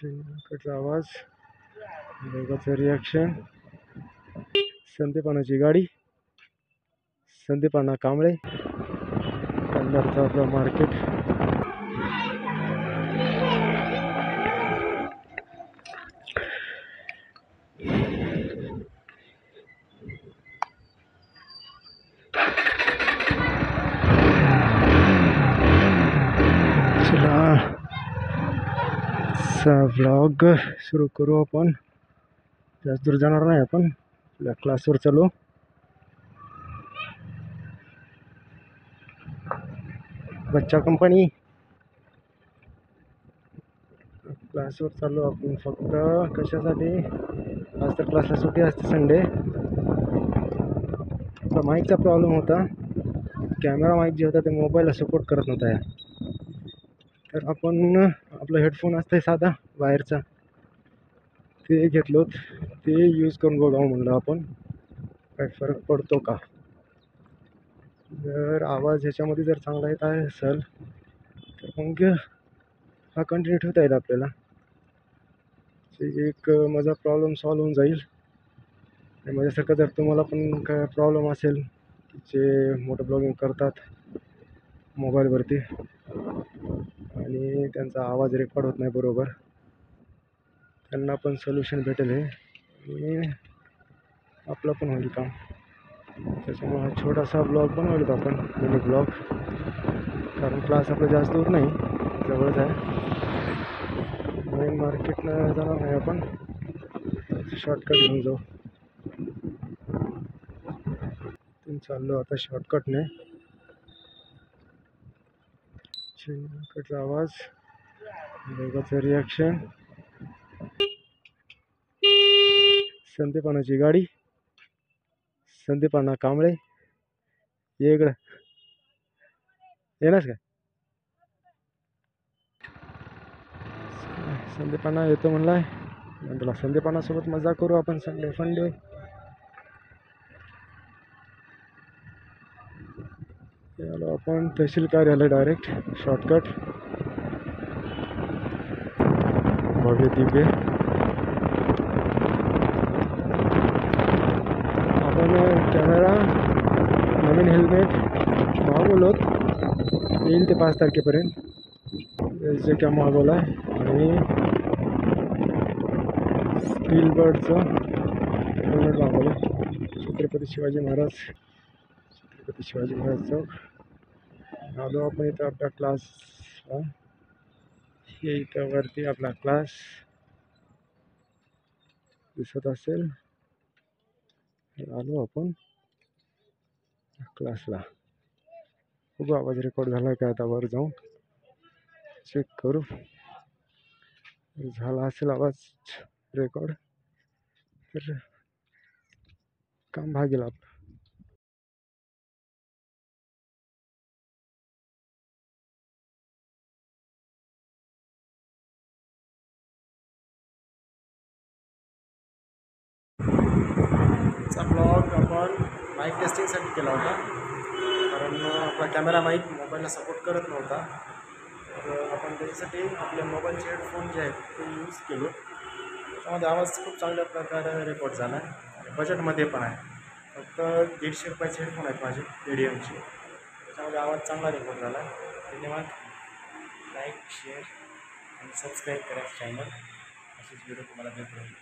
शेणखताचा आवाज, दोघांचं रिॲक्शन, संदीपानाची गाडी, संदीपाना कांबळे, कन्नडचं आपलं मार्केट. व्लॉग सुरू करू आपण. जास्त दूर जाणार नाही आपण, आपल्या क्लासवर चालू. बच्चा कंपनी क्लासवर चालू आपण. फक्त कशासाठी? आज तर क्लासला सुट्टी असते, संडे. माईकचा प्रॉब्लेम होता. कॅमेरा माईक जे होता ते मोबाईलला सपोर्ट करत नव्हता या. तर आपण आपला हेडफोन असतंय साधा बाहेरचा, ते घेतलो. ते यूज करून बघावं म्हणलं आपण, काय फरक पडतो का. जर आवाज ह्याच्यामध्ये जर चांगला येत आहे असेल तर मग हा कंटिन्यू ठेवता येईल आपल्याला. एक माझा प्रॉब्लेम सॉल्व होऊन जाईल. आणि माझ्यासारखं जर तुम्हाला पण काय प्रॉब्लेम असेल, जे मोठं ब्लॉगिंग करतात मोबाईलवरती आणि त्यांचा आवाज रेकॉर्ड होत नाही बरोबर, त्यांना पण सोल्युशन भेटेल हे. आणि आपलं पण होईल काम. त्याच्यामुळे हा छोटासा ब्लॉग बनवलेत आपण, मिनी ब्लॉग. कारण क्लास आपला जास्त दूर नाही, जवळच आहे. मेन मार्केटला जाणार नाही आपण, शॉर्टकट घेऊन जाऊ. चाललो आता शॉर्टकटने. शेणखताचा आवाज, दोघांचं रिॲक्शन, संदीपानाची गाडी, संदीपाना कांबळे. ये इकडं, येणार काय? संदीपाना येतो म्हणलाय. तुला संदीपानासोबत मजा करू आपण, संडे फंडे. आलो आपण तहसील कार्यालय डायरेक्ट, शॉर्टकट. भव्य दिव्य. आपण कॅमेरा, नवीन हेल्मेट मागवलोत, येईल ते 5 तारखेपर्यंत. जे काय मागवलं आहे. आणि स्टील बर्डचं हेल्मेट मागवलं. छत्रपती शिवाजी महाराज चौक. आलो आपण इथं आपल्या क्लासला. हे इथं वरती आपला क्लास दिसत असेल. आलो आपण क्लासला. खूप आवाज रेकॉर्ड झाला काय? आता वर जाऊन चेक करू. झाला असेल आवाज रेकॉर्ड तर काम भागेल आपलं. ब्लॉग आपण माईक टेस्टिंगसाठी केला होता, कारण आपला कॅमेरा माईक मोबाईलला सपोर्ट करत नव्हता. तर आपण त्याच्यासाठी आपले मोबाईलचे हेडफोन जे आहेत ते यूज केले. त्यामध्ये आवाज खूप चांगल्या प्रकारे रेकॉर्ड झाला आहे आणि बजेटमध्ये पण आहे. फक्त 150 रुपयाचे हेडफोन आहेत माझे मीडियमचे. त्याच्यामध्ये आवाज चांगला रेकॉर्ड झाला आहे. धन्यवाद. लाईक, शेअर आणि सबस्क्राईब करा चॅनल. असेच व्हिडिओ तुम्हाला भेटतील.